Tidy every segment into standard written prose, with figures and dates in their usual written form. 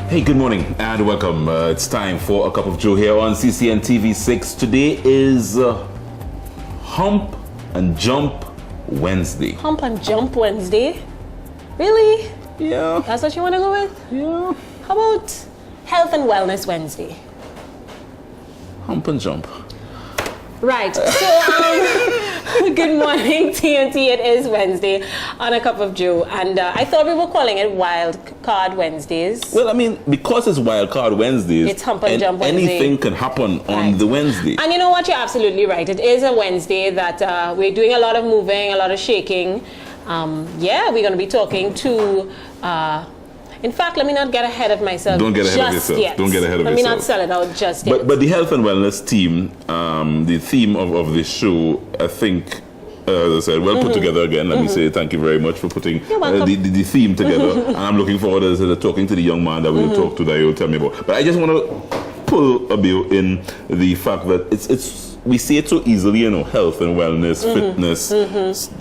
Hey, good morning and welcome. It's time for a cup of Joe here on CCN TV6. Today is Hump and Jump Wednesday. Hump and Jump Wednesday? Really? Yeah. That's what you want to go with? Yeah. How about Health and Wellness Wednesday? Hump and Jump. Right. So, good morning, TNT. It is Wednesday on a cup of Joe, and I thought we were calling it Wild Card Wednesdays. Well, I mean, because it's Wild Card Wednesdays, it's Hump and Jump Wednesday. Anything can happen on the Wednesday. And you know what? You're absolutely right. It is a Wednesday that we're doing a lot of moving, a lot of shaking. We're going to be talking to... in fact, let me not get ahead of myself. Don't get ahead of yourself. Yet. Don't get ahead of yourself. Let me not sell it out just yet. But the health and wellness team, the theme of this show, I think, as I said, well put together again. Let me say thank you very much for putting the theme together. And I'm looking forward to talking to the young man that we'll talk to that he'll tell me about. But I just want to pull a bit in the fact that it's we say it so easily, you know, health and wellness, fitness,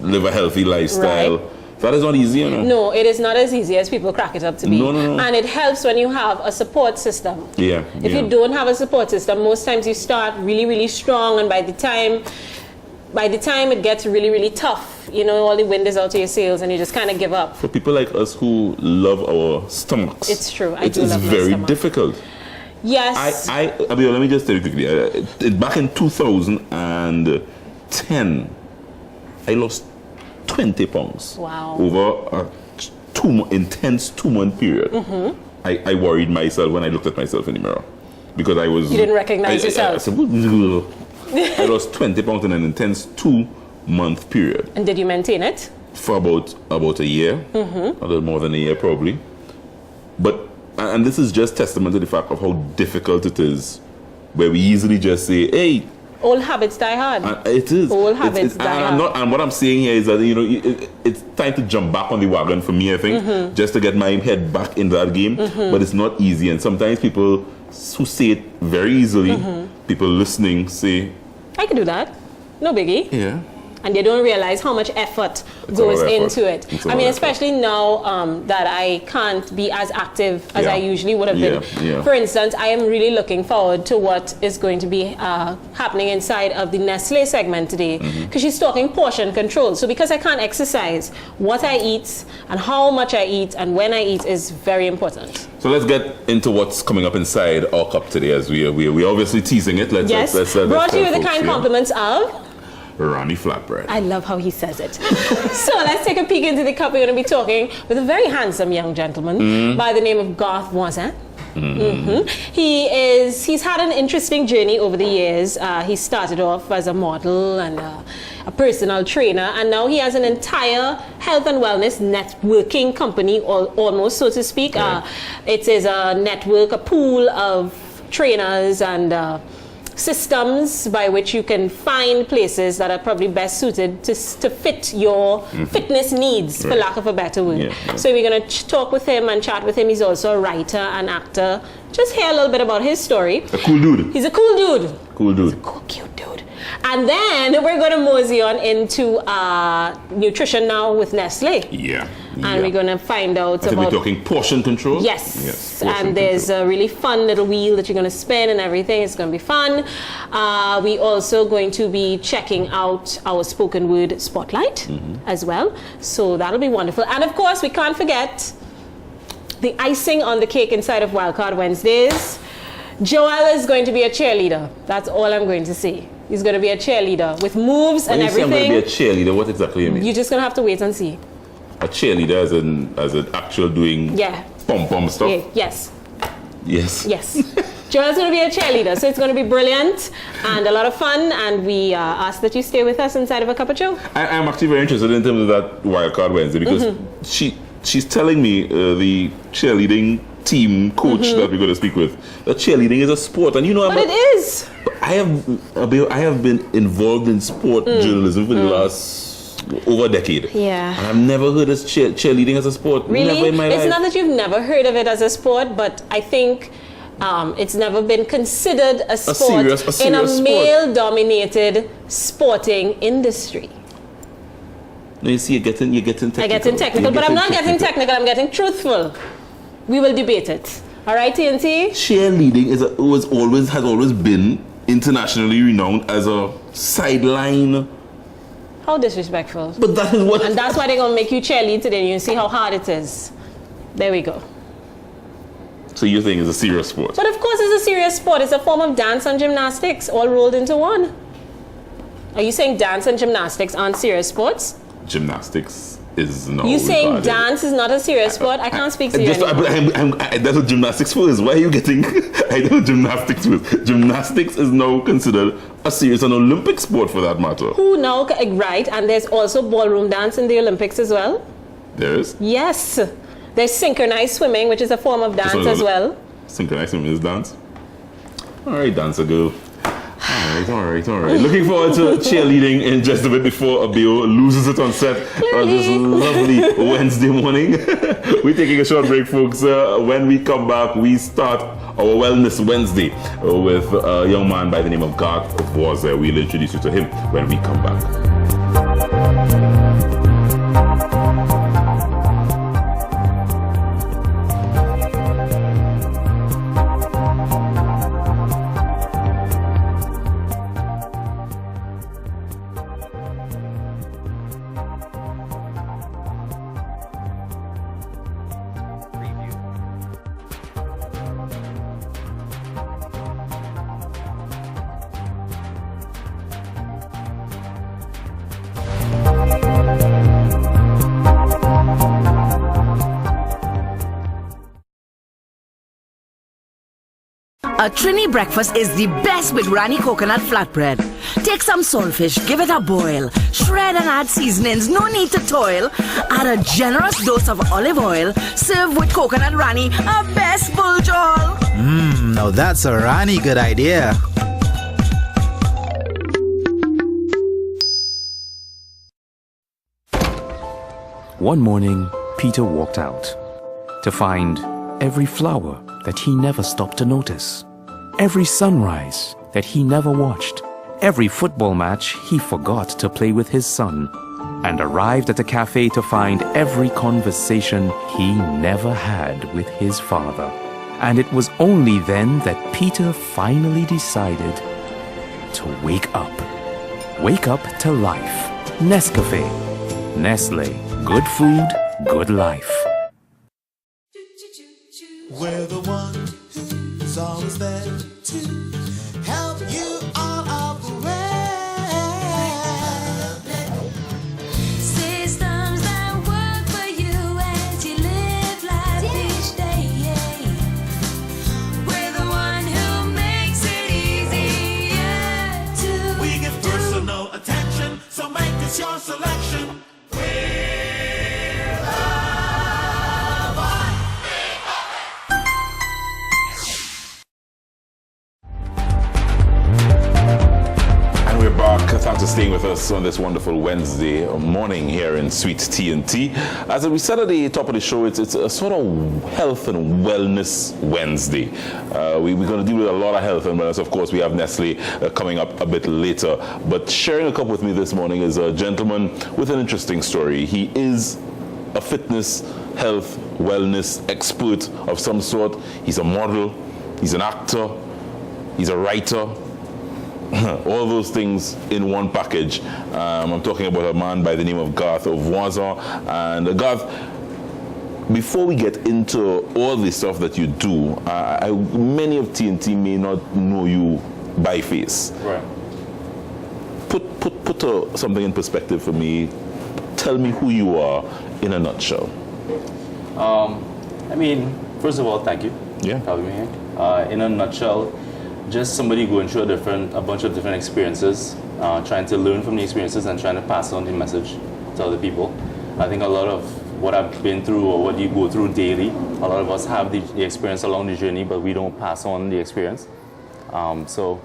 live a healthy lifestyle. Right. That is not easy, you know. No, it is not as easy as people crack it up to be. No. And it helps when you have a support system. Yeah. If you don't have a support system, most times you start really, really strong, and by the time it gets really, really tough, you know, all the wind is out of your sails and you just kind of give up. For people like us who love our stomachs, it's true. It's very difficult. Yes. I mean, let me just tell you quickly. Back in 2010, I lost 20 pounds. Wow. Over a intense 2-month period. I worried myself when I looked at myself in the mirror because I was... You didn't recognize yourself. I lost 20 pounds in an intense 2-month period. And did you maintain it? For about a year, a little more than a year probably. And this is just testament to the fact of how difficult it is, where we easily just say, hey, old habits die hard. It is. Old habits die hard. And what I'm saying here is that, you know, it's time to jump back on the wagon for me, I think, just to get my head back in that game. But it's not easy. And sometimes people who say it very easily, people listening say, I can do that. No biggie. Yeah. And they don't realize how much effort goes into it. I mean, especially now that I can't be as active as I usually would have been. Yeah. For instance, I am really looking forward to what is going to be happening inside of the Nestle segment today, because she's talking portion control. So because I can't exercise, what I eat and how much I eat and when I eat is very important. So let's get into what's coming up inside our cup today, as we're obviously teasing it. Let's brought to you with the kind compliments of Ronnie Flatbread. I love how he says it. So let's take a peek into the cup. We're going to be talking with a very handsome young gentleman by the name of Garth Voisin. He's had an interesting journey over the years. He started off as a model and a personal trainer, and now he has an entire health and wellness networking company, almost so to speak. It is a network, a pool of trainers and systems by which you can find places that are probably best suited to fit your fitness needs, for lack of a better word. So we're going to talk with him and chat with him. He's also a writer and actor. Just hear a little bit about his story. A cool dude. He's a cool dude. Cool dude. He's a cool, cute dude. And then we're going to mosey on into nutrition now with Nestle. And we're going to find out about... We're talking portion control? Yes. And there's a really fun little wheel that you're going to spin and everything. It's going to be fun. We also going to be checking out our spoken word spotlight as well. So that'll be wonderful. And of course, we can't forget the icing on the cake inside of Wildcard Wednesdays. Joel is going to be a cheerleader. That's all I'm going to say. He's going to be a cheerleader with moves and everything. When you say I'm going to be a cheerleader, what exactly do you mean? You're just going to have to wait and see. A cheerleader as an actual doing pom-pom stuff? Yes. Yes. Joel's going to be a cheerleader, so it's going to be brilliant and a lot of fun, and we ask that you stay with us inside of a cup of Joe. I'm actually very interested in terms of that Wildcard Wednesday, because she's telling me, the cheerleading team coach that we're going to speak with, that cheerleading is a sport, and you know, it is. I have been involved in sport journalism for the last over a decade. And I've never heard of cheerleading as a sport. Really? Never in my life. It's not that you've never heard of it as a sport, but I think it's never been considered a sport in a male-dominated sporting industry. No, you see, you're getting technical. I get technical, but I'm not getting technical. I'm getting truthful. We will debate it. All right, TNT. Cheerleading has always been internationally renowned as a sideline. How disrespectful. But that is what... And that's why they're going to make you cheerlead today. You see how hard it is. There we go. So you think it's a serious sport? But of course it's a serious sport. It's a form of dance and gymnastics all rolled into one. Are you saying dance and gymnastics aren't serious sports? Gymnastics is no. You saying dance is not a serious sport? I can't speak to you anymore. That's what gymnastics is. Why are you getting... I know what gymnastics is. Gymnastics is now considered a serious and Olympic sport for that matter. Who now? Right, and there's also ballroom dance in the Olympics as well. There is? Yes. There's synchronized swimming, which is a form of dance as well. Synchronized swimming is dance? All right, dancer girl. All right. Looking forward to cheerleading in just a bit before Abio loses it on set on this lovely Wednesday morning. We're taking a short break, folks. When we come back, we start our Wellness Wednesday with a young man by the name of Garth of Voisin. We'll introduce you to him when we come back. A Trini breakfast is the best with Rani coconut flatbread. Take some saltfish, give it a boil. Shred and add seasonings, no need to toil. Add a generous dose of olive oil. Serve with coconut Rani, a best buljol. Now that's a Rani good idea. One morning, Peter walked out to find every flower that he never stopped to notice, every sunrise that he never watched, every football match he forgot to play with his son, and arrived at a cafe to find every conversation he never had with his father. And it was only then that Peter finally decided to wake up. Wake up to life. Nescafe. Nestle. Good food, good life. We're the one who's always there to help you all of the way. Systems that work for you as you live life each day. We're the one who makes it easier to. We give personal attention, so make this your selection. Thanks for staying with us on this wonderful Wednesday morning here in Sweet TNT. As we said at the top of the show, it's a sort of health and wellness Wednesday. We're going to deal with a lot of health and wellness. Of course, we have Nestle coming up a bit later. But sharing a cup with me this morning is a gentleman with an interesting story. He is a fitness, health, wellness expert of some sort. He's a model, he's an actor, he's a writer. All those things in one package. I'm talking about a man by the name of Garth of Voisin. And Garth, before we get into all the stuff that you do, many of TNT may not know you by face. Right. Put something in perspective for me. Tell me who you are in a nutshell. First of all, thank you for having me here. In a nutshell, just somebody going through a bunch of different experiences, trying to learn from the experiences and trying to pass on the message to other people. I think a lot of what I've been through or what you go through daily, a lot of us have the experience along the journey, but we don't pass on the experience. So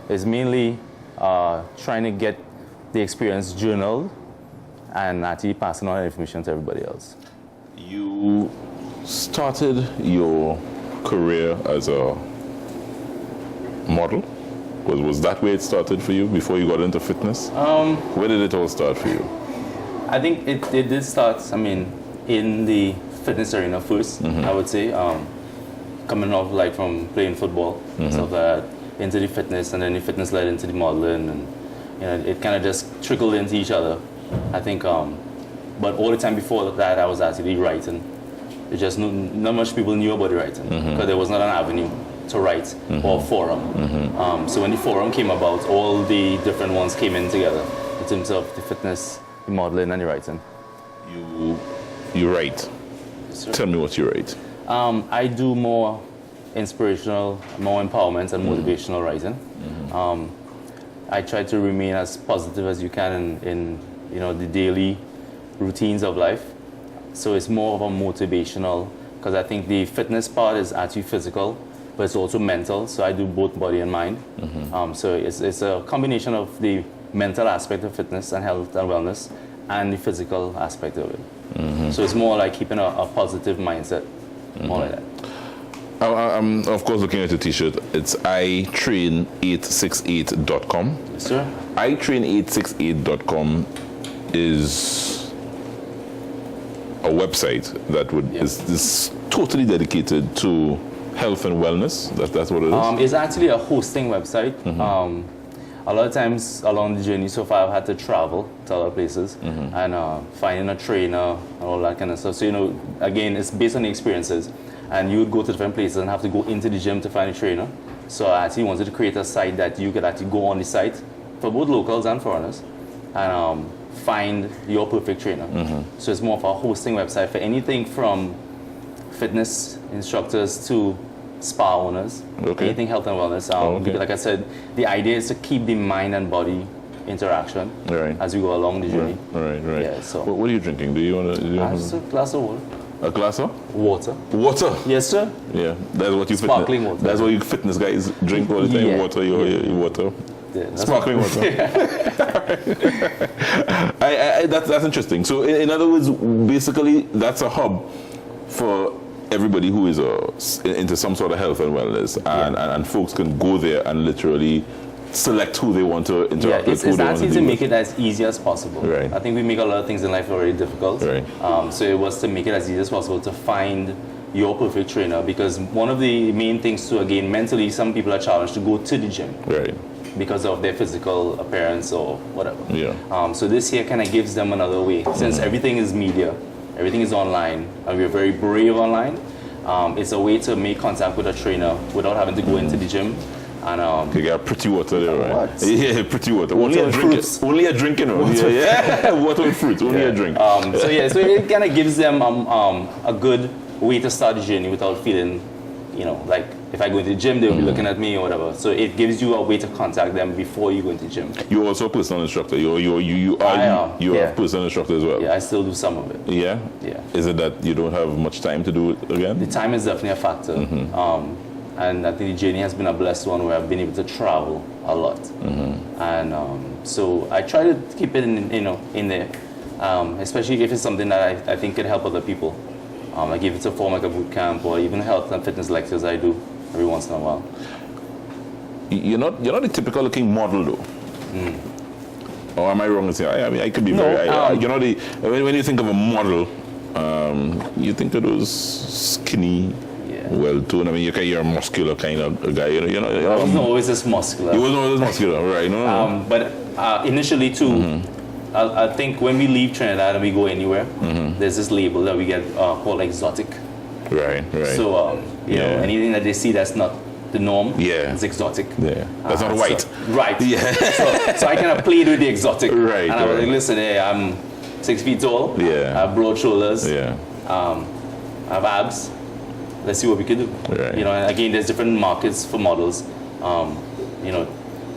it's mainly trying to get the experience journaled and actually passing on information to everybody else. You started your career as a model? Was that where it started for you before you got into fitness? Where did it all start for you? I think it did start, in the fitness arena first, I would say. coming off like from playing football, stuff like that, into the fitness, and then the fitness led into the modeling, and you know, it kind of just trickled into each other. I think, but all the time before that, I was actually writing. It just not much people knew about the writing because there was not an avenue to write or a forum. So when the forum came about, all the different ones came in together in terms of the fitness, the modeling, and the writing. You write. Sure. Tell me what you write. I do more inspirational, more empowerment and motivational writing. I try to remain as positive as you can in you know, the daily routines of life. So it's more of a motivational, because I think the fitness part is actually physical, but it's also mental. So I do both body and mind. So it's a combination of the mental aspect of fitness and health and wellness and the physical aspect of it. So it's more like keeping a positive mindset, more like that. I'm of course looking at the t-shirt. It's itrain868.com. Yes, sir. itrain868.com is a website that is totally dedicated to health and wellness. That's what it is. It's actually a hosting website. A lot of times along the journey so far, I've had to travel to other places and finding a trainer and all that kind of stuff. So, you know, again, it's based on the experiences. And you would go to different places and have to go into the gym to find a trainer. So I actually wanted to create a site that you could actually go on the site for both locals and foreigners and find your perfect trainer. So it's more of a hosting website for anything from fitness instructors to spa owners, anything health and wellness. Like I said, the idea is to keep the mind and body interaction as we go along the journey. Right. Yeah, so what are you drinking? Do you want to? just a glass of water. A glass of Water. water. Yes, sir. Yeah, that's what you Sparkling fitness. water. That's what you fitness guys drink all the time. Yeah. Water, your water. Yeah, that's Sparkling water. That's interesting. So, in other words, basically, that's a hub for everybody who is into some sort of health and wellness, and folks can go there and literally select who they want to interact with. It's actually to make it as easy as possible. Right. I think we make a lot of things in life already difficult. Right. So it was to make it as easy as possible to find your perfect trainer, because one of the main things to, again, mentally, some people are challenged to go to the gym. Right. Because of their physical appearance or whatever. Yeah. So this here kind of gives them another way. Since everything is media, everything is online, and we're very brave online, it's a way to make contact with a trainer without having to go into the gym. And you got pretty water there, right? What? Yeah, pretty water. Only with a drink. fruits. Only a drink, you know. Yeah, water with fruit. Only a drink. So it kind of gives them a good way to start the journey without feeling, you know, like if I go into the gym, they'll be looking at me or whatever. So it gives you a way to contact them before you go into the gym. You're also a personal instructor. You're a personal instructor as well. Yeah, I still do some of it. Yeah. Yeah. Is it that you don't have much time to do it again? The time is definitely a factor. And I think the journey has been a blessed one where I've been able to travel a lot. And so I try to keep it in there, especially if it's something that I think could help other people. I give it a form like a boot camp or even health and fitness lectures I do every once in a while. You're not the typical looking model though. Or am I wrong to say? I mean, I could be No, very. You're not the. When you think of a model, you think of those skinny, well-toned. I mean, you're a muscular kind of guy. I wasn't always this muscular. You wasn't always muscular, right? No. But initially too, I think when we leave Trinidad and we go anywhere, there's this label that we get called exotic. Right. So you know, anything that they see that's not the norm, it's exotic. Yeah, that's not white. So, right. Yeah. so I kind of played with the exotic. Right. And I was like, listen, hey, I'm 6 feet tall. Yeah. I have broad shoulders. Yeah. I have abs. Let's see what we can do. Right. You know, and again, there's different markets for models. You know,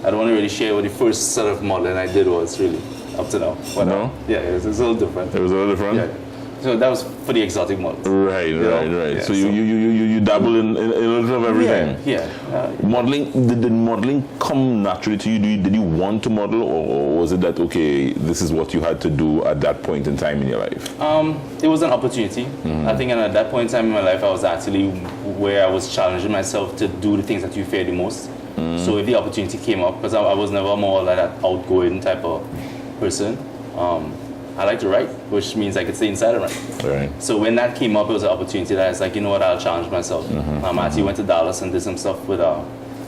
I don't want to really share what the first sort of modeling I did was really up to now. But, no? Yeah, it was a little different. It was a little different? Yeah. So that was for the exotic models. Right. Yeah, so you dabble in a little of everything. Yeah. Modeling, did modeling come naturally to you? Did you want to model, or was it that, okay, this is what you had to do at that point in time in your life? It was an opportunity. I think at that point in time in my life, I was actually where I was challenging myself to do the things that you fear the most. So if the opportunity came up, because I was never more like that outgoing type of person, I like to write, which means I could stay inside and write. Right. So when that came up, it was an opportunity that I was like, you know what, I'll challenge myself. I actually went to Dallas and did some stuff with a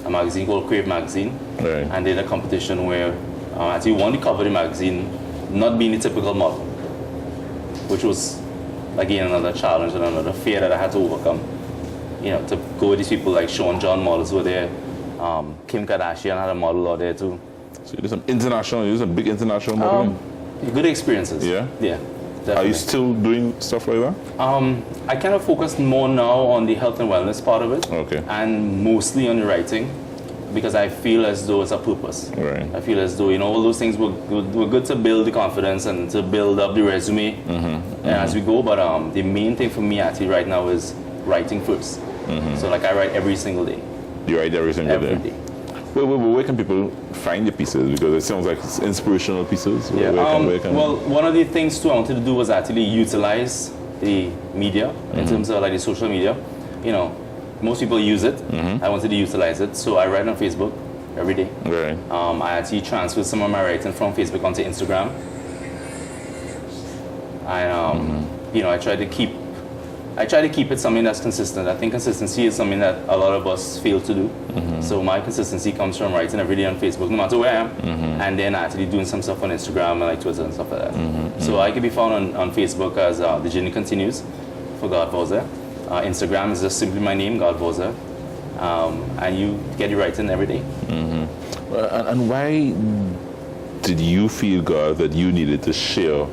magazine called Crave Magazine. Right. And did a competition where I actually won the cover of the magazine, not being the typical model, which was, again, another challenge and another fear that I had to overcome. You know, to go with these people like Sean John models were there. Kim Kardashian had a model out there too. So you did some big international modeling? Good experiences. Yeah? Yeah. Definitely. Are you still doing stuff like that? I kind of focus more now on the health and wellness part of it. Okay. And mostly on the writing, because I feel as though it's a purpose. Right. I feel as though, you know, all those things were good to build the confidence and to build up the resume as we go. But the main thing for me actually right now is writing first. So like I write every single day. You write every single Every day? day. Where can people find your pieces? Because it sounds like it's inspirational pieces. Yeah. Where can Well, one of the things too I wanted to do was actually utilize the media in terms of like the social media. You know, most people use it. I wanted to utilize it, so I write on Facebook every day. Right. I actually transferred some of my writing from Facebook onto Instagram. And you know, I try to keep it something that's consistent. I think consistency is something that a lot of us fail to do. So my consistency comes from writing every day on Facebook, no matter where I am, and then actually doing some stuff on Instagram and like Twitter and stuff like that. So I can be found on Facebook as The Journey Continues for Garth Voisin. Instagram is just simply my name, Garth Voisin. And you get your writing every day. And why did you feel, Garth, that you needed to share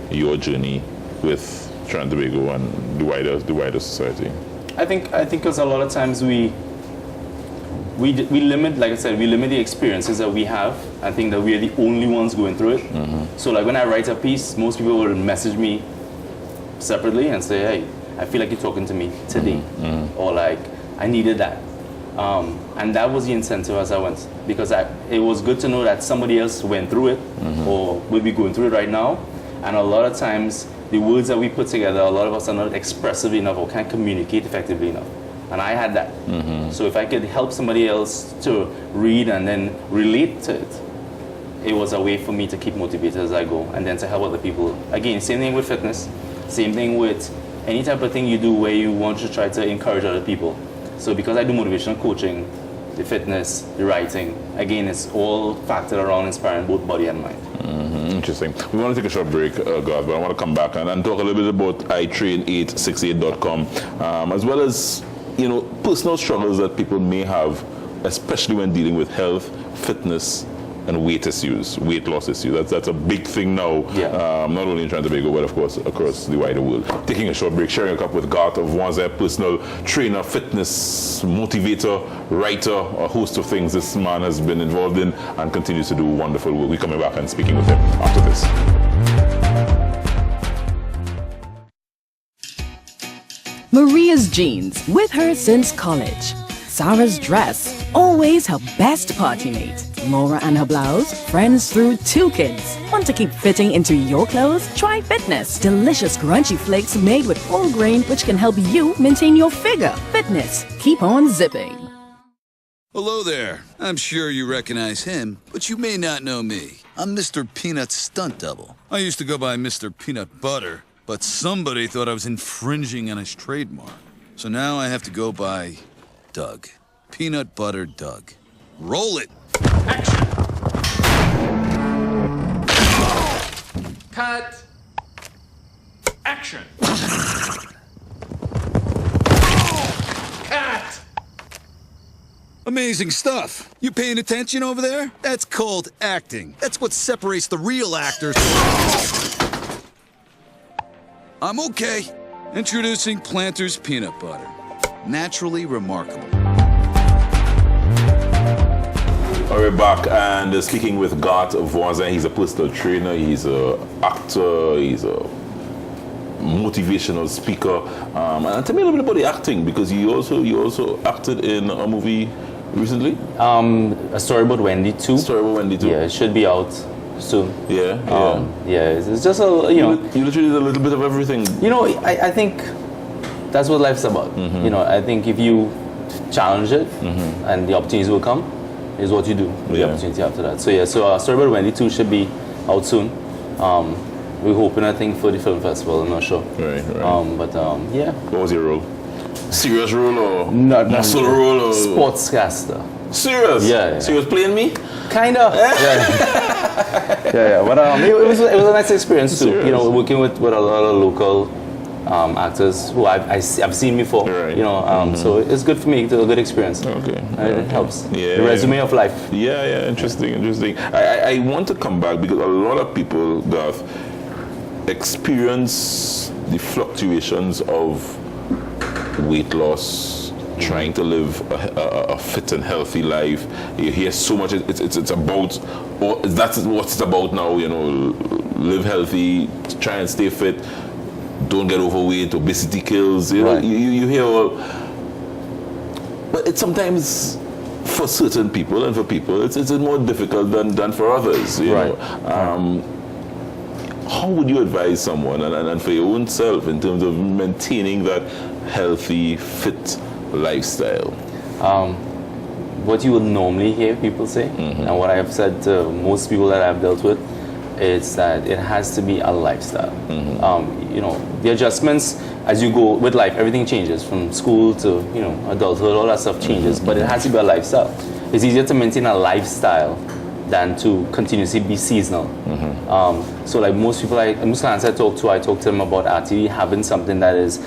your journey with Trinidad and Tobago and the wider society? I think because a lot of times we limit, like I said, we limit the experiences that we have. I think that we are the only ones going through it. So like when I write a piece, most people will message me separately and say, hey, I feel like you're talking to me today. Or like, I needed that. And that was the incentive as I went. Because it was good to know that somebody else went through it or will be going through it right now. And a lot of times, the words that we put together, a lot of us are not expressive enough or can't communicate effectively enough. And I had that. So if I could help somebody else to read and then relate to it, it was a way for me to keep motivated as I go and then to help other people. Again, same thing with fitness, same thing with any type of thing you do where you want to try to encourage other people. So because I do motivational coaching, the fitness, the writing, again, it's all factored around inspiring both body and mind. Interesting. We want to take a short break, Garth, but I want to come back and talk a little bit about itrain868.com, as well as, you know, personal struggles that people may have, especially when dealing with health, fitness, and weight loss issues. That's a big thing now, not only in Trinidad and Tobago, but of course across the wider world. Taking a short break, sharing a cup with Garth of Voisin, personal trainer, fitness motivator, writer, a host of things this man has been involved in and continues to do wonderful work. We're coming back and speaking with him after this. Maria's jeans, with her since college. Sarah's dress, always her best party mate. Laura and her blouse, friends through 2 kids. Want to keep fitting into your clothes? Try Fitness. Delicious crunchy flakes made with whole grain, which can help you maintain your figure. Fitness. Keep on zipping. Hello there. I'm sure you recognize him, but you may not know me. I'm Mr. Peanut's stunt double. I used to go by Mr. Peanut Butter, but somebody thought I was infringing on his trademark. So now I have to go by Doug. Peanut Butter Doug. Roll it! Action! Cut! Action! Cut! Amazing stuff. You paying attention over there? That's called acting. That's what separates the real actors. I'm okay. Introducing Planters Peanut Butter. Naturally remarkable. All right, back and speaking with Garth Voisin. He's a personal trainer, he's an actor, he's a motivational speaker. And tell me a little bit about the acting, because you also acted in a movie recently. A Story About Wendy 2. Story About Wendy 2. Yeah, it should be out soon. Yeah. It's just a, you know. You literally did a little bit of everything. You know, I think that's what life's about. You know, I think if you challenge it and the opportunities will come, is what you do with the opportunity after that. So Story About Wendy 2 should be out soon. We're hoping, I think, for the film festival. I'm not sure. Right. Yeah. What was your role? Serious role or Not muscle role or sportscaster. Serious? Yeah. So you was playing me? Kinda. yeah. But it was a nice experience too. Serious? You know, working with a lot of local actors who I've seen before. Right. You know, so it's good for me. It's a good experience. Okay. It helps. Yeah. The resume of life. Yeah. Interesting. I want to come back because a lot of people, Garth, experience the fluctuations of weight loss, trying to live a fit and healthy life. You hear so much. It's about, or that's what it's about now. You know, live healthy, try and stay fit, don't get overweight. Obesity kills. You know, Right. you hear all. But it's sometimes for certain people and for people it's more difficult than for others. You Right. know. How would you advise someone and for your own self in terms of maintaining that healthy, fit lifestyle? What you would normally hear people say, and what I have said to most people that I've dealt with, is that it has to be a lifestyle. You know, the adjustments as you go with life, everything changes from school to, you know, adulthood, all that stuff changes, but it has to be a lifestyle. It's easier to maintain a lifestyle than to continuously be seasonal. So like most clients I talk to them about actually having something that is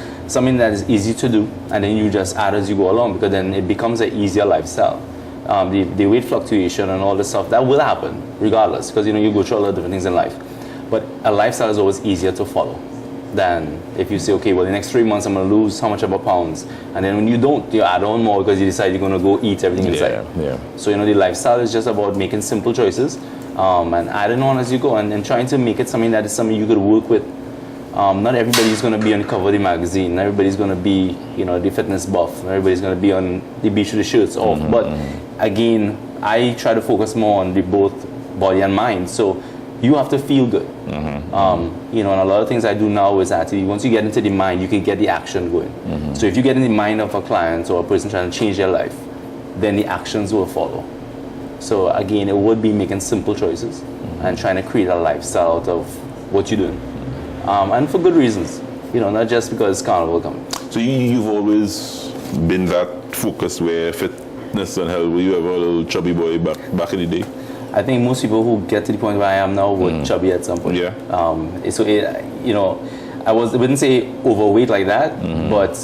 easy to do, and then you just add as you go along, because then it becomes an easier lifestyle. The weight fluctuation and all this stuff, that will happen regardless, because you know you go through a lot of different things in life. But a lifestyle is always easier to follow than if you say, okay, well, the next 3 months I'm going to lose how much about pounds, and then when you don't, you add on more because you decide you're going to go eat everything inside. Yeah. So you know the lifestyle is just about making simple choices and adding on as you go, and trying to make it something that is something you could work with. Not everybody's going to be on the cover of the magazine. Not everybody's going to be, you know, the fitness buff. Not everybody's going to be on the beach with the shirts off. But again, I try to focus more on the both body and mind. So you have to feel good. You know, and a lot of things I do now is actually once you get into the mind, you can get the action going. So if you get in the mind of a client or a person trying to change their life, then the actions will follow. So again, it would be making simple choices and trying to create a lifestyle out of what you're doing. And for good reasons, you know, not just because carnival coming. So you've always been that focused where fitness and health, were you ever a little chubby boy back in the day? I think most people who get to the point where I am now were chubby at some point. Yeah. So you know, I wouldn't say overweight like that, but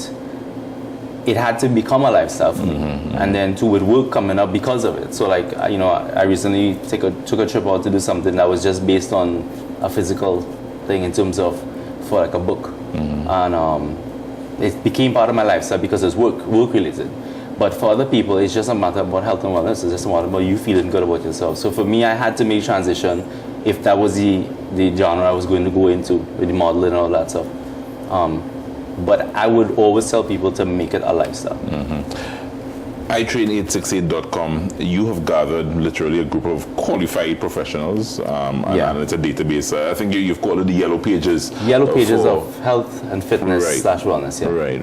it had to become a lifestyle for me. And then too, with work coming up because of it. So like, you know, I recently took a trip out to do something that was just based on a physical thing in terms of for like a book. And it became part of my lifestyle because it's work related. But for other people, it's just a matter about health and wellness. It's just a matter about you feeling good about yourself. So for me, I had to make transition if that was the genre I was going to go into with the modeling and all that stuff. But I would always tell people to make it a lifestyle. iTrain868.com, you have gathered literally a group of qualified professionals, and it's a database. I think you've called it the yellow pages. Yellow pages of health and fitness / wellness. Yeah. Right.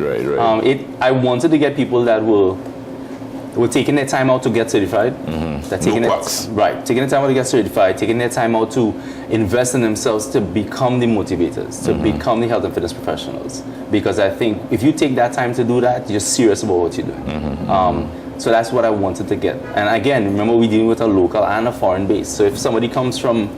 I wanted to get people that were taking their time out to get certified. Taking their time out to get certified, taking their time out to invest in themselves to become the motivators, to become the health and fitness professionals. Because I think if you take that time to do that, you're serious about what you're doing. So that's what I wanted to get. And again, remember we're dealing with a local and a foreign base. So if somebody comes from,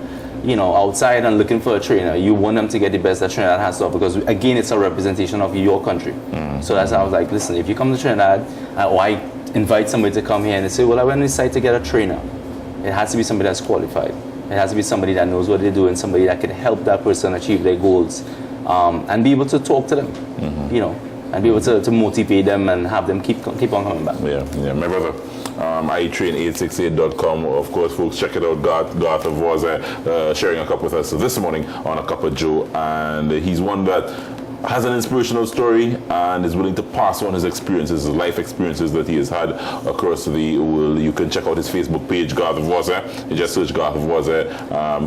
you know, outside and looking for a trainer, you want them to get the best that Trinidad has to offer, because again, it's a representation of your country. So that's how I was like, listen, if you come to Trinidad, or I invite somebody to come here and they say, well, I went inside to get a trainer. It has to be somebody that's qualified. It has to be somebody that knows what they're doing, somebody that can help that person achieve their goals, and be able to talk to them, you know, and be able to motivate them and have them keep on coming back. Yeah, my brother. iTrain868.com. Of course, folks, check it out. Garth of Voisin sharing a cup with us this morning on A Cup of Joe, and he's one that has an inspirational story and is willing to pass on his experiences, his life experiences that he has had across the world. You can check out his Facebook page, Garth of Voisin. You just search Garth of Voisin.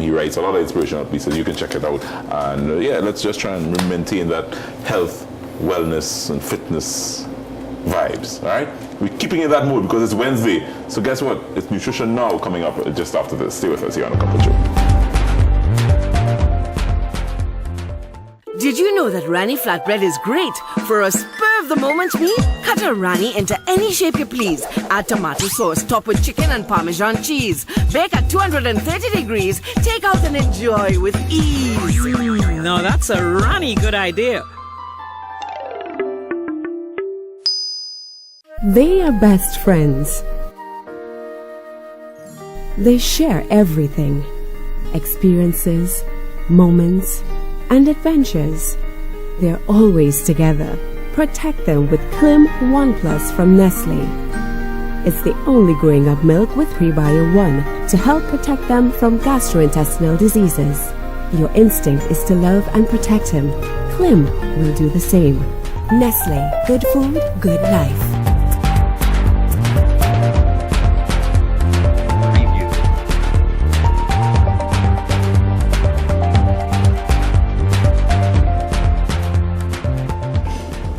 He writes a lot of inspirational pieces. You can check it out. And let's just try and maintain that health, wellness, and fitness vibes. All right? We're keeping in that mood because it's Wednesday. So guess what? It's Nutrition Now coming up just after this. Stay with us here on A Cup of Joe. Did you know that Rani flatbread is great for a spur-of-the-moment meal? Cut a Rani into any shape you please. Add tomato sauce, top with chicken and Parmesan cheese. Bake at 230 degrees. Take out and enjoy with ease. Now that's a Rani good idea. They are best friends. They share everything. Experiences, moments, and adventures. They're always together. Protect them with Clim 1 Plus from Nestle. It's the only growing up milk with Prebio 1 to help protect them from gastrointestinal diseases. Your instinct is to love and protect him. Clim will do the same. Nestle, good food, good life.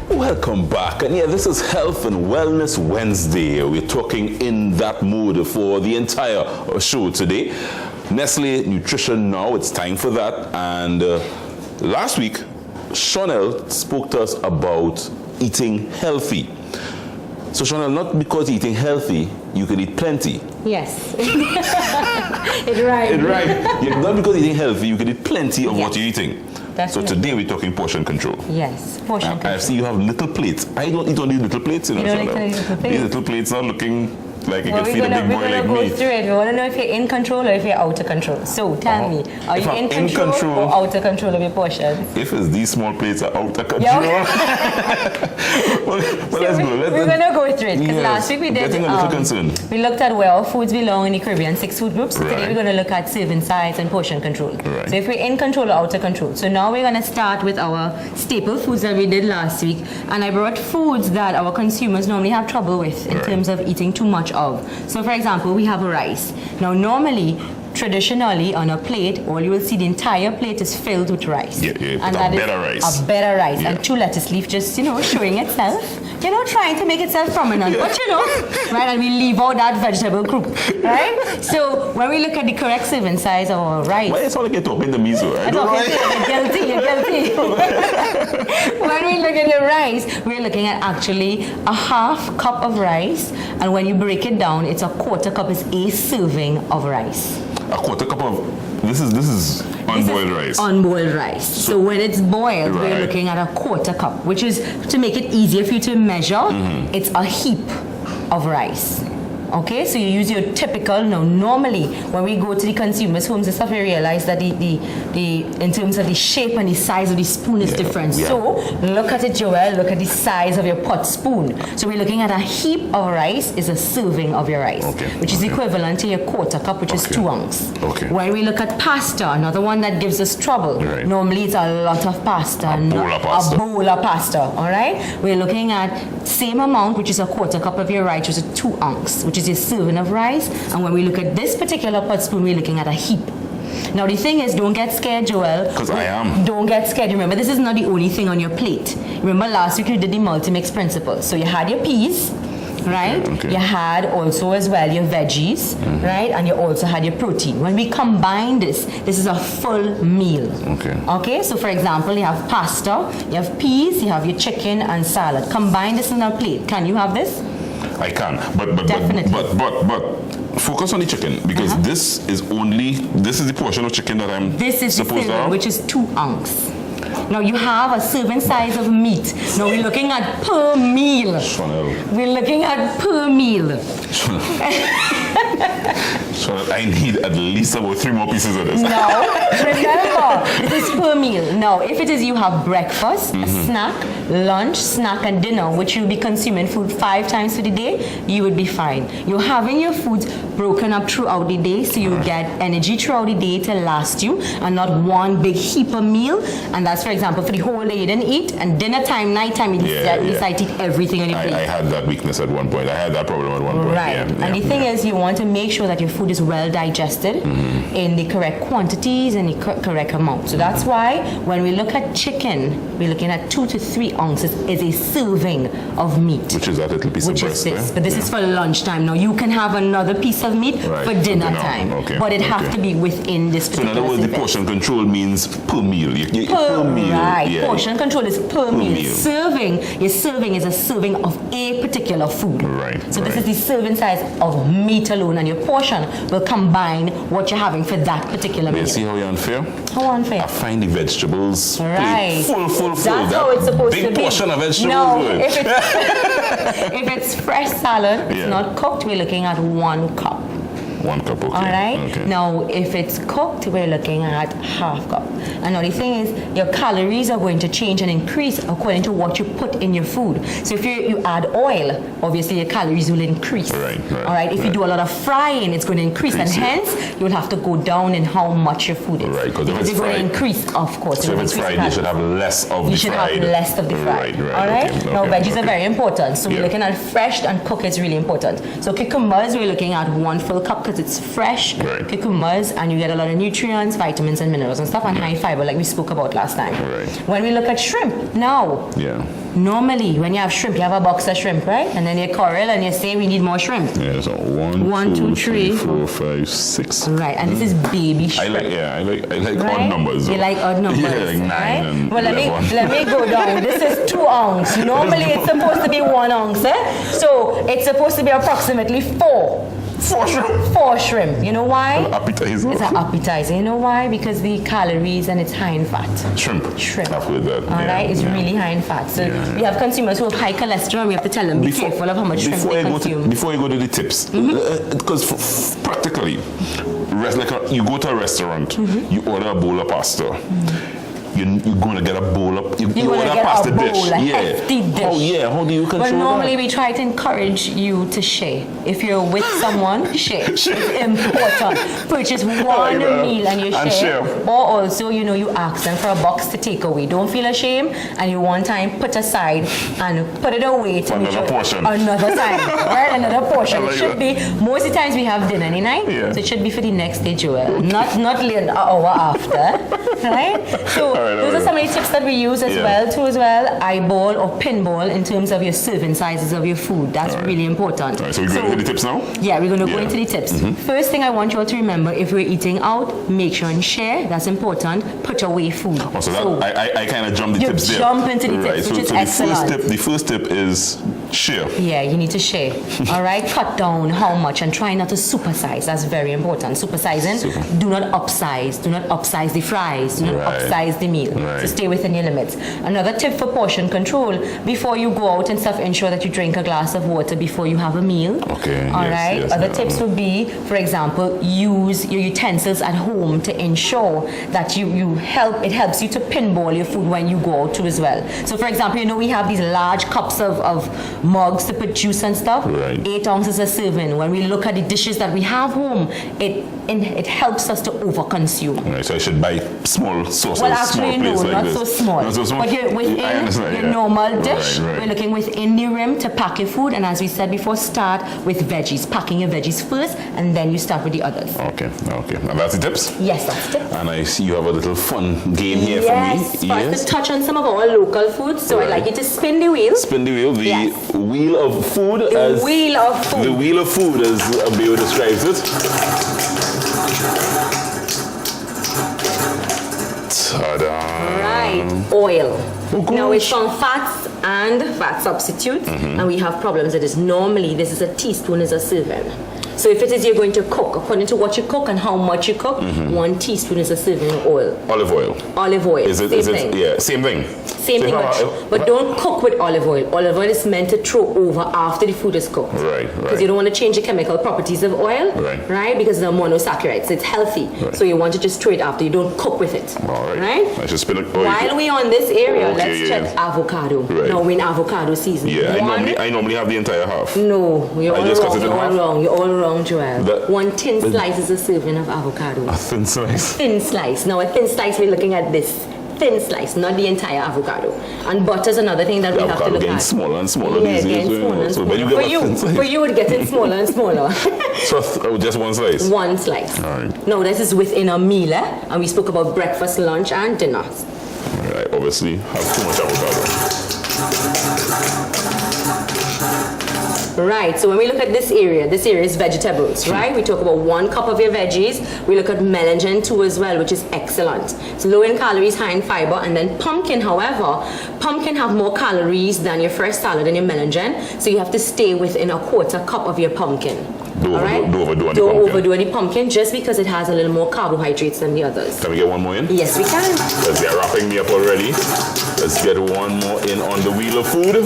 Welcome back, and yeah, this is Health and Wellness Wednesday. We're talking in that mood for the entire show today. Nestle Nutrition Now, it's time for that. And last week, Chanel spoke to us about eating healthy. So Chanel, not because eating healthy, you can eat plenty. Yes. It right. It right. Yeah, not because eating healthy, you can eat plenty of what you're eating. Definitely. So today we're talking portion control. Yes, portion control. I see you have little plates. I don't eat on these little plates, you know. You don't eat on these little plates? These little plates are looking like you Well, can feed a big boy like go me. through it. We want to know if you're in control or if you're out of control. So tell me, are If you I'm in in control, control- or out of control of your portions? If it's these small plates are out of control. Yeah. well, let's go. We're going to go through it because Yes, last week we did. getting a little concerned. We looked at where our foods belong in the Caribbean 6 food groups. Today Right. we're going to look at serving size and portion control. Right. So if we're in control or out of control. So now we're going to start with our staple foods that we did last week, and I brought foods that our consumers normally have trouble with in terms of eating too much of. So for example, we have rice. Now normally, traditionally on a plate, all you will see the entire plate is filled with rice. Yeah, And but that a is better rice. A better rice. Yeah. And 2 lettuce leaf just, showing itself. Trying to make itself prominent. But right, and we leave out that vegetable group. Right? So when we look at the correct serving size of our rice. Why it's all like you're talking to me, so I I'm don't talking to you, you're guilty. When we look at the rice, we're looking at actually a half cup of rice, and when you break it down, it's a quarter cup is a serving of rice. A quarter cup of this is unboiled rice. Unboiled rice. So when it's boiled, we're Right. looking at a quarter cup, which is to make it easier for you to measure. It's a heap of rice. Okay, so you use your typical. Now, normally when we go to the consumers' homes and stuff, we realize that the in terms of the shape and the size of the spoon is different. yeah. So look at it, Joel. Look at the size of your pot spoon. So we're looking at a heap of rice is a serving of your rice, which is equivalent to your quarter cup, which is 2 ounces. Okay. When we look at pasta, another one that gives us trouble. Right. Normally it's a lot of pasta. bowl of pasta. A bowl of pasta, all right? We're looking at same amount, which is a quarter cup of your rice, which is 2 ounces, which is your serving of rice. And when we look at this particular pot spoon, we're looking at a heap. Now the thing is, don't get scared, Joel. Because I am. Don't get scared. Remember, this is not the only thing on your plate. Remember last week you did the multi-mix principle. So you had your peas, right? Okay. You had also as well your veggies, right? And you also had your protein. When we combine this is a full meal. Okay. Okay, so for example, you have pasta, you have peas, you have your chicken and salad. Combine this in a plate. Can you have this? I can, but focus on the chicken because this is the portion of chicken that I'm This is the supposed to serving, have. which is 2 ounces. Now you have a serving size of meat. Now we're looking at per meal. Chanel. We're looking at per meal. Chanel, I need at least about 3 more pieces of this. No, remember, this is per meal. Now, if it is you have breakfast, a snack, lunch, snack, and dinner, which you'll be consuming food 5 times for the day, you would be fine. You're having your foods broken up throughout the day, so you get energy throughout the day to last you, and not one big heap of meal. And that's, for example, for the whole day you didn't eat, and dinner time, night time, you decide to eat everything on your plate. I had that weakness at one point. I had that problem at one point. Right. Yeah, And the thing is, you want to make sure that your food is is well digested in the correct quantities and the correct amount. So that's why when we look at chicken, we're looking at 2 to 3 ounces is a serving of meat. Which is that little piece of Which breast, is this. right? But this is for lunchtime. Now you can have another piece of meat Right, for for dinner dinner. time. Okay, But it have okay. to be within this So in particular other words, the serving. portion control means per meal. Per meal. Right. Yeah. Portion control is per meal. meal. Your serving is a serving of a particular food. Right. So this is the serving size of meat alone, and your portion will combine what you're having for that particular You meal. see how you're unfair? How unfair? I find the vegetables plate Right. full. That's That how it's supposed big to be. portion of vegetables. No, good. if it's fresh salad, Yeah. it's not cooked, we're looking at 1 cup. 1 cup, okay. All right. Okay. Now, if it's cooked, we're looking at 1/2 cup. And now the thing is, your calories are going to change and increase according to what you put in your food. So if you add oil, obviously your calories will increase. Right. All right. If you do a lot of frying, it's going to increase, and hence you'll have to go down in how much your food is. Right, because if Because it's it's going to fried- increase, of course. So it if will it's increase fried, you should calories. have less of the You should fried. have less of the fried. Right. All right. Okay, Now, okay, veggies are okay. very important. So we're Yeah. looking at fresh and cooked is really important. So cucumbers, we're looking at 1 full cup because it's fresh. Right. Cucumbers, and you get a lot of nutrients, vitamins, and minerals and stuff, and high fiber, like we spoke about last time. Right. When we look at shrimp, now, Yeah. normally when you have shrimp, you have a box of shrimp, right? And then you coral and you say we need more shrimp. Yeah, so 1, One, 2, two, 3, three. 4, 5, 6. Right, and this is baby I shrimp. like Right? odd numbers. You though. like odd numbers, Yeah, like 9 right? and Well, 11. let me go down. This is 2 ounce. Normally it's supposed to be 1 ounce, eh? So it's supposed to be approximately 4. 4 shrimp. 4 shrimp. You know why? Appetizer. It's an appetizer. You know why? Because the calories and it's high in fat. Shrimp. Shrimp. I've heard that. All right, it's really high in fat. So we have consumers who have high cholesterol. We have to tell them be careful of how much shrimp they consume. Before you go to the tips, because practically, you go to a restaurant, you order a bowl of pasta. You're going to get a bowl of you order get pasta a bowl, dish. a hefty dish. Oh yeah, how do you control Well, normally that? we try to encourage you to share. If you're with someone, share. It's important. Purchase one meal and you share. Or also, you ask them for a box to take away. Don't feel ashamed, and you one time put aside and put it away to make another portion. Another time, right? Another portion. I like It should that. be. Most of the times we have dinner any night, Yeah. so it should be for the next day, Joel. Not late an hour after, right? So those are some of the tips that we use as well. Eyeball or pinball in terms of your serving sizes of your food. That's really important. All right, so we're going into the tips now? Yeah, we're going to go into the tips. First thing I want you all to remember, if we're eating out, make sure and share. That's important. Put away food. Oh, so that, I kind of jump the you tips there. jump into the Right, tips, so, which is so excellent. the first tip is share. Yeah, you need to share. All right, cut down how much and try not to supersize. That's very important. Supersizing, do not upsize. Do not upsize the fries. Do not upsize the meal. So stay within your limits. Another tip for portion control: before you go out and stuff, ensure that you drink a glass of water before you have a meal. Okay. All right. Other tips would be, for example, use your utensils at home to ensure that it helps you to pinball your food when you go out too as well. So, for example, we have these large cups of mugs to put juice and stuff. 8 ounces a serving. When we look at the dishes that we have home, it helps us to overconsume. Right, so I should buy small sauces, Well, actually, small plates no, like not this. so small. Not so small. But you're within I understand, your yeah. normal dish. Right. We're looking within the rim to pack your food. And as we said before, start with veggies. Packing your veggies first, and then you start with the others. Okay. And that's the tips? Yes, that's the tips. And I see you have a little fun game here Yes, for me. for us to touch on some of our local foods. So I'd like you to spin the wheel. Spin the wheel. The wheel of food. The wheel of food. The wheel of food, as Abeo describes it. Ta-da! Right, oil. Now it's from fats and fat substitutes, and we have problems with this. Normally, this is a teaspoon is a serving. So if it is you're going to cook, according to what you cook and how much you cook, 1 teaspoon is a serving of oil. Olive oil. Olive oil. Is it? Same thing. Yeah, same thing. Same thing, but don't cook with olive oil. Olive oil is meant to throw over after the food is cooked. Right. Because you don't want to change the chemical properties of oil, right? Because they're monosaccharides, so it's healthy. So you want to just throw it after. You don't cook with it. All right. Right? I should spin it. While we're on this area, Okay, let's check avocado. Right. Now we're in avocado season. Yeah, I normally have the entire half. No, you're I all just cut wrong. it in You're all half? wrong. You're all wrong, Joel. That- 1 thin slice is a serving of avocado. A thin slice. Thin slice. Now a thin slice, we're looking at this. thin slice, not the entire avocado. And butter is another thing that we have to look getting at. smaller and smaller Yeah, these days. getting smaller and So smaller. when you get a thin slice. For you, it's getting smaller and smaller. So just one slice? One slice. All right. No, this is within a meal, and we spoke about breakfast, lunch, and dinner. All right, obviously, have too much avocado. Right, so when we look at this area is vegetables, right? We talk about 1 cup of your veggies. We look at melon too as well, which is excellent. It's low in calories, high in fiber. And then pumpkin, however, pumpkin have more calories than your fresh salad and your melon. So you have to stay within a 1/4 cup of your pumpkin. Don't overdo Don't overdo any pumpkin just because it has a little more carbohydrates than the others. Can we get one more in? Yes, we can. Because they're wrapping me up already. Let's get one more in on the wheel of food.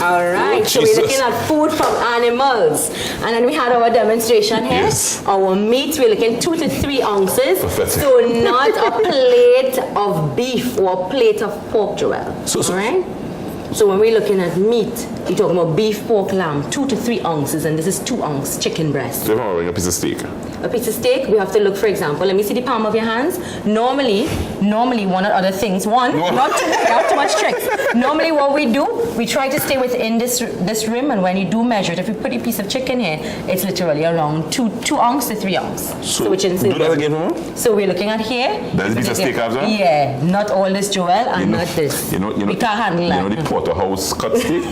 All right, Oh, so we're looking at food from animals. And then we had our demonstration here. Yes. Our meat, we're looking 2 to 3 ounces. Pathetic. So not a plate of beef or a plate of pork, Joel. All right? So when we're looking at meat, we're talking about beef, pork, lamb, 2 to 3 ounces, and this is 2 ounce chicken breast. So if I'm ordering a piece of steak. A piece of steak, we have to look, for example, let me see the palm of your hands. Normally, one or other things. Not too much tricks. Normally what we do, we try to stay within this rim, and when you do measure it, if you put a piece of chicken here, it's literally around 2 ounce to 3 ounce. So which is do that again, Mama? So we're looking at here. That's a piece of steak, after? Yeah, not all this, Joel, and not this. We can't handle that. You know the porterhouse cut steak?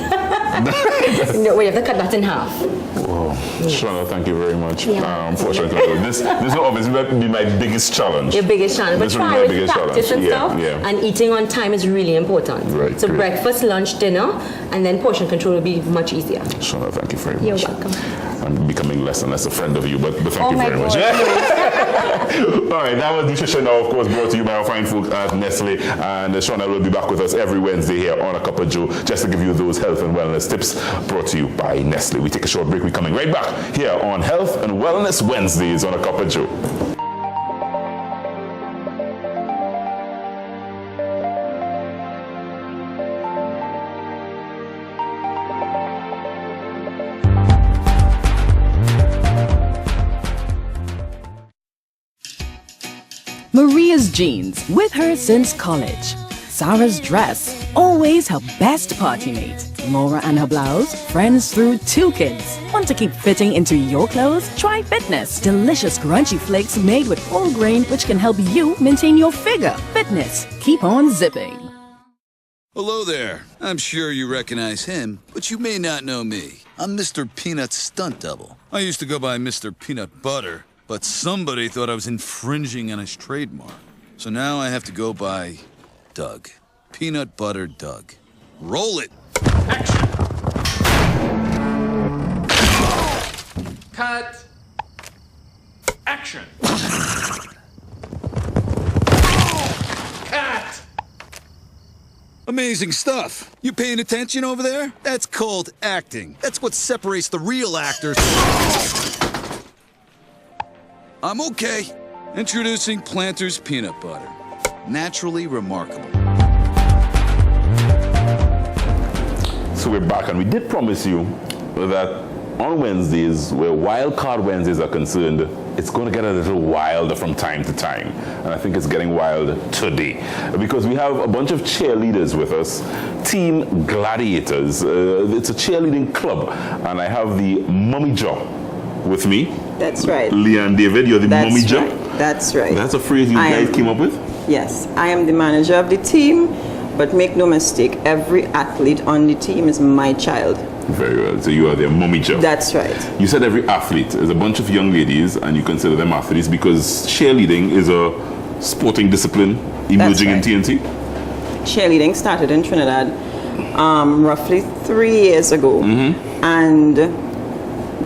No, we have to cut that in half. Whoa. Shana, thank you very much. Yeah. For Shana. This will obviously be my biggest challenge. Your biggest challenge. But This will be try my with biggest practice challenge. and stuff. Yeah. And eating on time is really important. Right, So great. breakfast, lunch, dinner, and then portion control will be much easier. Shana, thank you very much. You're welcome. I'm becoming less and less a friend of you, but thank you my very much. God. All right, that was Nutrition Now, of course, brought to you by our fine folk at Nestle. And Shana will be back with us every Wednesday here on A Cup of Joe, just to give you those health and wellness tips brought to you by Nestle. We take a short break. We're coming right back here on Health and Wellness Wednesdays on A Cup of Joe. Maria's jeans, with her since college. Sarah's dress, always her best party mate. Laura and her blouse, friends through 2 kids. Want to keep fitting into your clothes? Try Fitness. Delicious crunchy flakes made with whole grain, which can help you maintain your figure. Fitness, keep on zipping. Hello there. I'm sure you recognize him, but you may not know me. I'm Mr. Peanut's stunt double. I used to go by Mr. Peanut Butter, but somebody thought I was infringing on his trademark. So now I have to go by Doug. Peanut Butter Doug. Roll it! Cut. Action. Cut. Amazing stuff. You paying attention over there? That's called acting. That's what separates the real actors. I'm okay. Introducing Planters Peanut Butter. Naturally remarkable. So we're back, and we did promise you that on Wednesdays, where Wild Card Wednesdays are concerned, it's going to get a little wilder from time to time. And I think it's getting wild today. Because we have a bunch of cheerleaders with us, Team Gladiators. It's a cheerleading club. And I have the mummy jaw with me. That's right. Leah and David, you're the mummy jaw. Right. That's right. That's a phrase you guys came up with? Yes. I am the manager of the team, but make no mistake, every athlete on the team is my child. Very well. So you are their mummy jaw. That's right. You said every athlete. There's a bunch of young ladies, and you consider them athletes because cheerleading is a sporting discipline emerging in TNT? Cheerleading started in Trinidad roughly 3 years ago. And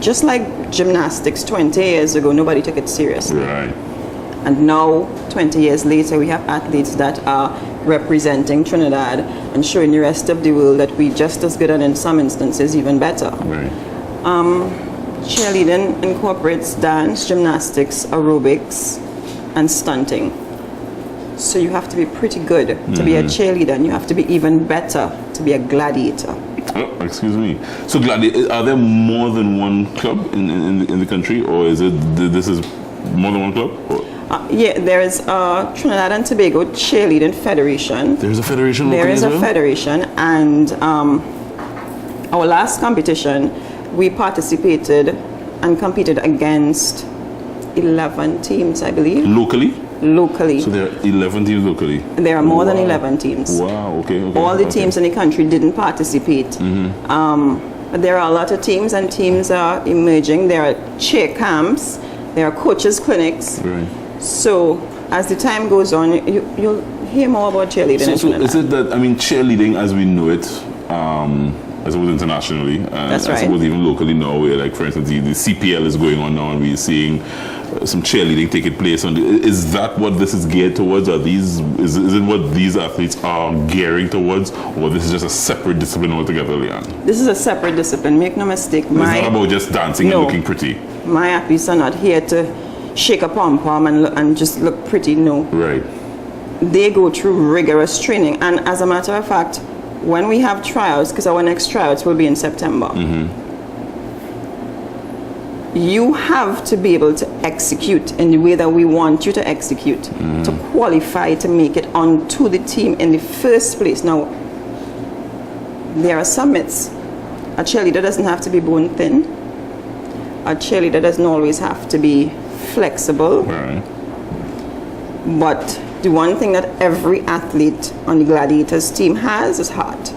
just like gymnastics 20 years ago, nobody took it seriously. Right. And now, 20 years later, we have athletes that are representing Trinidad and showing the rest of the world that we're just as good and in some instances even better. Right. Cheerleading incorporates dance, gymnastics, aerobics, and stunting. So you have to be pretty good to be a cheerleader, and you have to be even better to be a gladiator. Oh, excuse me. So, are there more than one club in the country, or is it this is more than one club? Or? Yeah, there is a Trinidad and Tobago Cheerleading Federation. There's a federation There locally is as a well? federation, and our last competition, we participated and competed against 11 teams, I believe. Locally? Locally. So there are 11 teams locally? There are more than 11 teams. Wow, okay. All the okay. teams in the country didn't participate. But there are a lot of teams, and teams are emerging. There are cheer camps, there are coaches clinics. Right. So as the time goes on, you'll hear more about cheerleading. in So Trinidad. is it that, I mean, cheerleading as we know it, I suppose internationally, and That's I right. suppose even locally now, where, like, for instance, the CPL is going on now, and we're seeing some cheerleading taking place. Is that what this is geared towards? Are these is it what these athletes are gearing towards, or this is just a separate discipline altogether, Leanne? This is a separate discipline. Make no mistake. It's not about just dancing and looking pretty. My athletes are not here to shake a pom pom and just look pretty. No. Right. They go through rigorous training, and as a matter of fact, when we have trials, because our next trials will be in September, you have to be able to execute in the way that we want you to execute to qualify to make it onto the team in the first place. Now, there are some myths. A cheerleader doesn't have to be bone thin. A cheerleader doesn't always have to be flexible. Right. But the one thing that every athlete on the Gladiators team has is heart.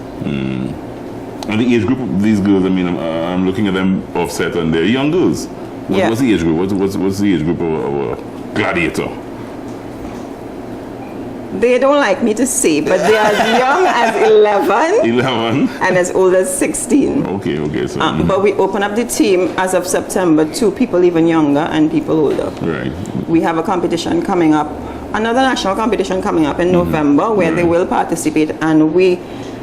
And the age group of these girls, I mean, I'm looking at them offset, and they're young girls. What's the age group? What's the age group of a gladiator? They don't like me to say, but they are as young as 11 11? and as old as 16. Okay. So, But we open up the team as of September to people even younger and people older. Right. We have a competition coming up, another national competition coming up in November where they will participate, and we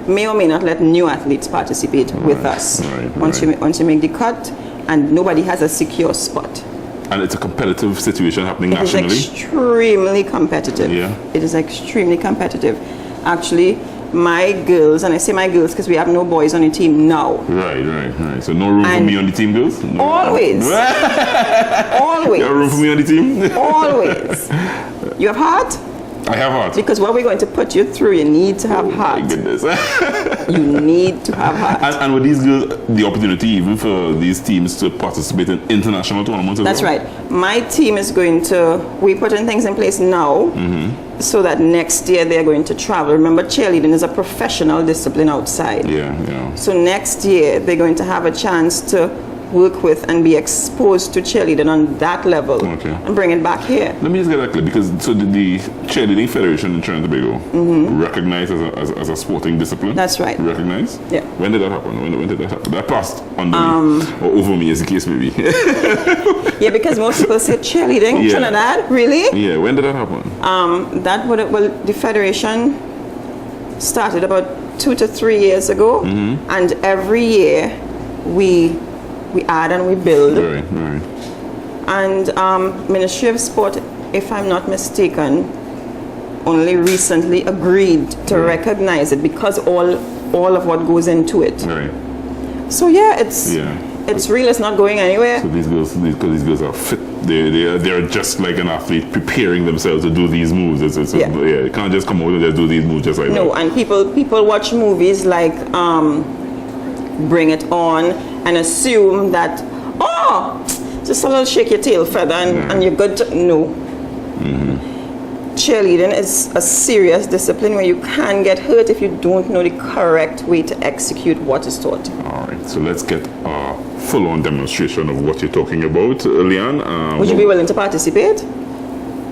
may or may not let new athletes participate with us. Once you make the cut, and nobody has a secure spot. And it's a competitive situation happening It is nationally? extremely competitive. Yeah. It is extremely competitive. Actually, my girls, and I say my girls because we have no boys on the team now. Right. So no room for me on the team, girls? No. Always. Always. You have room for me on the team? Always. You have heart? I have heart. Because what we're going to put you through, you need to have heart. My goodness. You need to have heart. And with these girls, the opportunity even for these teams to participate in international tournaments as That's well? right. My team is going to, we're putting things in place now so that next year they're going to travel. Remember, cheerleading is a professional discipline outside. Yeah. So next year they're going to have a chance to work with and be exposed to cheerleading on that level and bring it back here. Let me just get that clear, because so the Cheerleading Federation in Trinidad and Tobago recognized as a sporting discipline? That's right. Recognized? Yeah. When did that happen? When did that happen? That passed under me, or over me, as the case may be. Yeah, because most people say cheerleading, Yeah. Trinidad, really? Yeah, when did that happen? The federation started about 2 to 3 years ago, and every year we add and we build. Right. And Ministry of Sport, if I'm not mistaken, only recently agreed to recognize it because all of what goes into it. Right. So yeah, it's real. It's not going anywhere. So these girls are fit. They're just like an athlete preparing themselves to do these moves. They can't just come out and just do these moves just like that. No, and people watch movies like Bring It On and assume that, just a little shake your tail feather and you're good to, no. Cheerleading is a serious discipline where you can get hurt if you don't know the correct way to execute what is taught. All right, so let's get a full-on demonstration of what you're talking about, Leanne. Would you be willing to participate?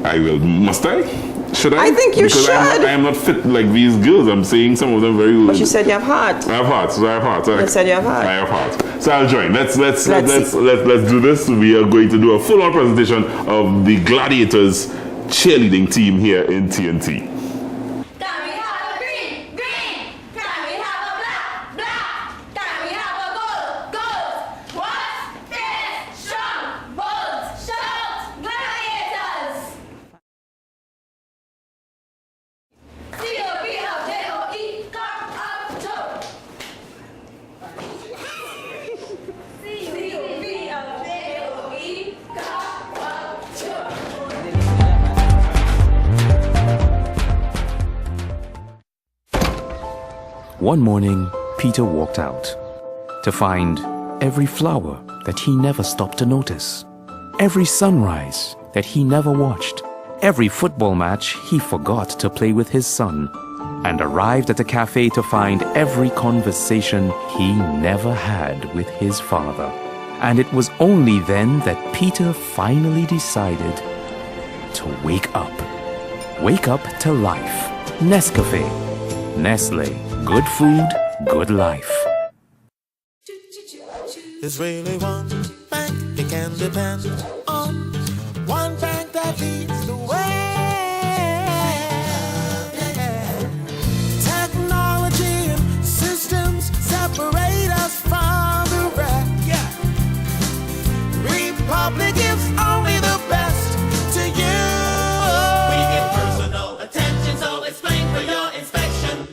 I will. Must I? Should I? I think you because should. I am not fit like these girls. I'm saying some of them very well. But you said you have heart. I have heart. So I have heart. You said you have heart. I have heart. So I'll join. Let's do this. We are going to do a full-on presentation of the Gladiators cheerleading team here in TNT. One morning, Peter walked out to find every flower that he never stopped to notice, every sunrise that he never watched, every football match he forgot to play with his son, and arrived at a cafe to find every conversation he never had with his father. And it was only then that Peter finally decided to wake up. Wake up to life. Nescafe. Nestle. Good food, good life. There's really one bank you can depend on. One bank that leads the way. Technology and systems separate us from the rest. Yeah. Republic gives only the best to you. We get personal attention, so explain for your inspection.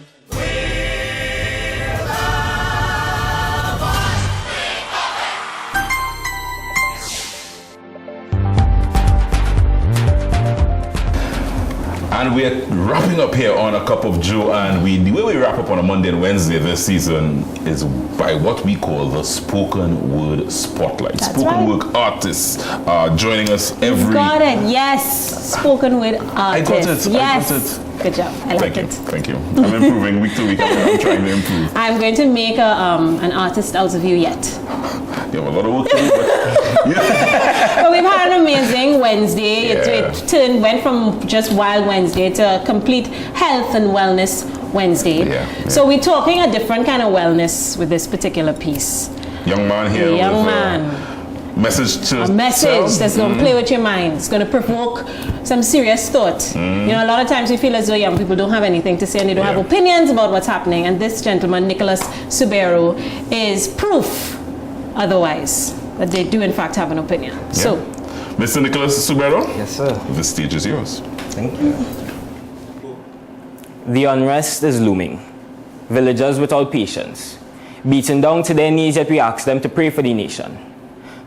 And we're wrapping up here on A Cup of Joe, and the way we wrap up on a Monday and Wednesday this season is by what we call the Spoken Word Spotlight. That's Spoken right. Word artists are joining us every... Got it, yes. Spoken word artist. I got it, Yes. I got it. Good job, I like it. Thank you. I'm improving week to week. I'm trying to improve. I'm going to make an artist out of you yet. You have a lot of work to do, but... But we've had an amazing Wednesday. Yeah. It went from just Wild Wednesday to a complete health and wellness Wednesday. Yeah. So we're talking a different kind of wellness with this particular piece. Young man here A young with man. Message to A message that's going to play with your mind. It's going to provoke some serious thought. You know, a lot of times we feel as though young people don't have anything to say and they don't have opinions about what's happening. And this gentleman, Nicholas Subero, is proof otherwise that they do in fact have an opinion. Yeah. So, Mr. Nicholas Subero? Yes, sir. The stage is yours. Thank you. The unrest is looming. Villagers without patience, beaten down to their knees, yet we ask them to pray for the nation.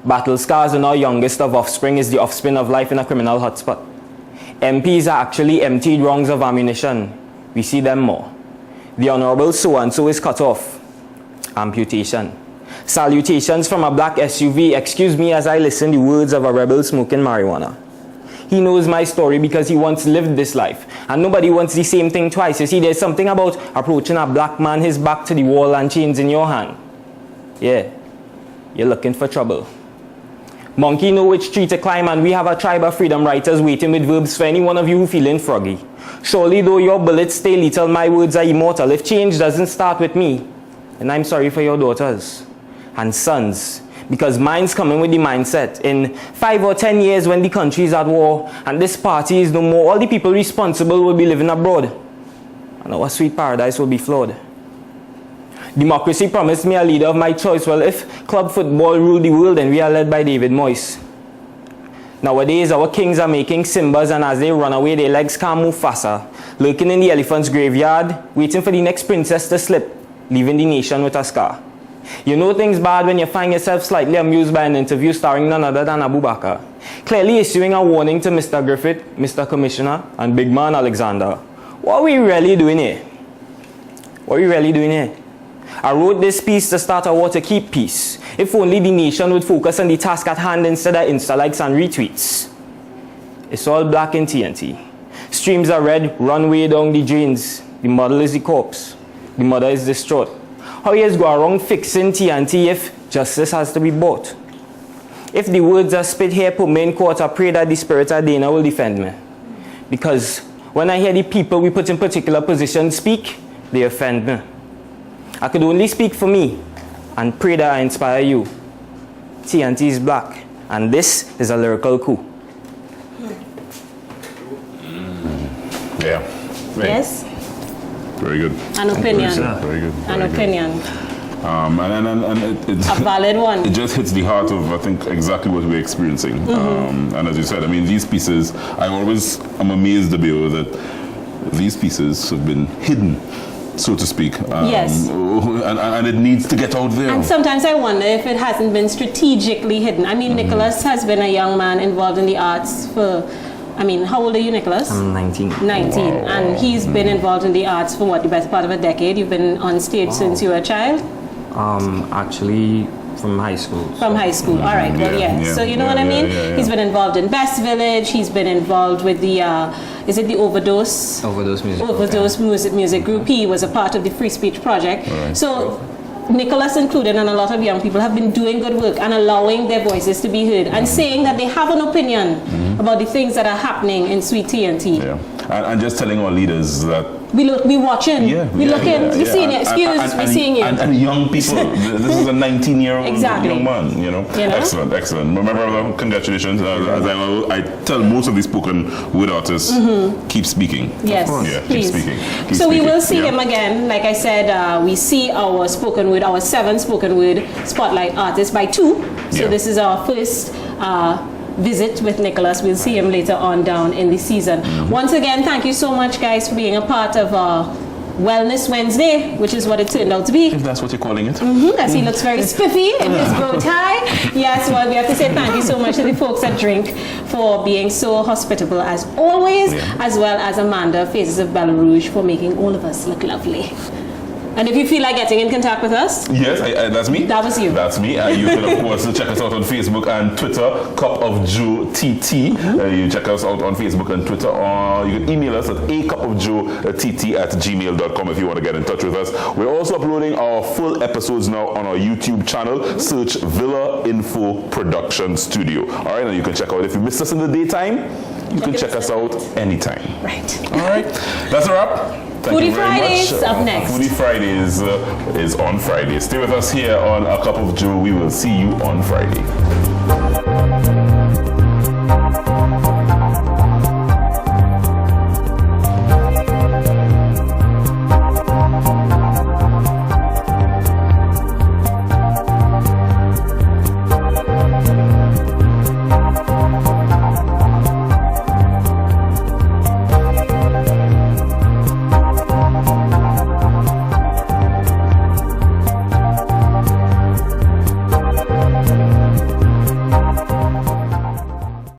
Battle scars on our youngest of offspring is the offspring of life in a criminal hotspot. MPs are actually emptied rungs of ammunition. We see them more. The honorable so-and-so is cut off. Amputation. Salutations from a black SUV. Excuse me as I listen the words of a rebel smoking marijuana. He knows my story because he once lived this life. And nobody wants the same thing twice. You see, there's something about approaching a black man, his back to the wall and chains in your hand. Yeah, you're looking for trouble. Monkey know which tree to climb, and we have a tribe of freedom writers waiting with verbs for any one of you who feeling froggy. Surely though your bullets stay lethal, my words are immortal. If change doesn't start with me, then I'm sorry for your daughters and sons, because mine's coming with the mindset. In 5 or 10 years when the country is at war and this party is no more, all the people responsible will be living abroad and our sweet paradise will be flawed. Democracy promised me a leader of my choice. Well, if club football ruled the world, then we are led by David Moyes. Nowadays our kings are making Simbas, and as they run away their legs can't move faster, lurking in the elephant's graveyard, waiting for the next princess to slip, leaving the nation with a scar. You know things bad when you find yourself slightly amused by an interview starring none other than Abu Bakr, clearly issuing a warning to Mr. Griffith, Mr. Commissioner, and Big Man Alexander. What are we really doing here? What are we really doing here? I wrote this piece to start a war to keep peace. If only the nation would focus on the task at hand instead of Insta likes and retweets. It's all black in TNT. Streams are red, run way down the drains. The model is the corpse. The mother is distraught. How years go around fixing TNT if justice has to be bought? If the words are spit here, put me in court, I pray that the spirit of Dana will defend me. Because when I hear the people we put in particular positions speak, they offend me. I could only speak for me and pray that I inspire you. TNT is black, and this is a lyrical coup. Yeah. Right. Yes? Very good. An opinion. Very good. An opinion. And it's A valid one. It just hits the heart of, I think, exactly what we're experiencing. And as you said, I mean, these pieces, I'm amazed, Subero, that these pieces have been hidden, so to speak. Yes. And it needs to get out there. And sometimes I wonder if it hasn't been strategically hidden. I mean, Nicholas has been a young man involved in the arts for I mean, how old are you, Nicholas? I'm 19. 19. And he's been involved in the arts for what, the best part of a decade? You've been on stage since you were a child? Actually, from high school. From high school. All right. Well, yeah. So you know what I mean? He's been involved in Best Village. He's been involved with the, is it the Overdose? Overdose music. Overdose music group. He was a part of the Free Speech Project. Right. So Nicholas included and a lot of young people have been doing good work and allowing their voices to be heard and saying that they have an opinion about the things that are happening in Sweet TNT. Yeah. And just telling our leaders that we watching. We looking. We seeing you. We seeing you. And young people. This is a 19-year-old young man. You know. Excellent. Remember, congratulations. As I tell most of these spoken word artists, keep speaking. Yes. Keep speaking. So we will see him again. Like I said, we see our spoken word, our 7 spoken word spotlight artists by 2. So this is our first visit with Nicholas. We'll see him later on down in the season. Once again, thank you so much, guys, for being a part of Wellness Wednesday, which is what it turned out to be. If that's what you're calling it. As he looks very spiffy in his bow tie. Yes, well, we have to say thank you so much to the folks at Drink for being so hospitable as always, as well as Amanda, Faces of Bella Rouge, for making all of us look lovely. And if you feel like getting in contact with us, yes, that's me. That was you. That's me. You can of course check us out on Facebook and Twitter, Cup of Joe TT. You check us out on Facebook and Twitter. You can email us at acupofjoett@gmail.com if you want to get in touch with us. We're also uploading our full episodes now on our YouTube channel. Search Villa Info Production Studio. All right, and you can check out if you missed us in the daytime. You can check us out anytime. Right. All right. That's a wrap. Thank Foodie you very Fridays much. up next. Foodie Fridays is on Friday. Stay with us here on A Cup of Joe. We will see you on Friday.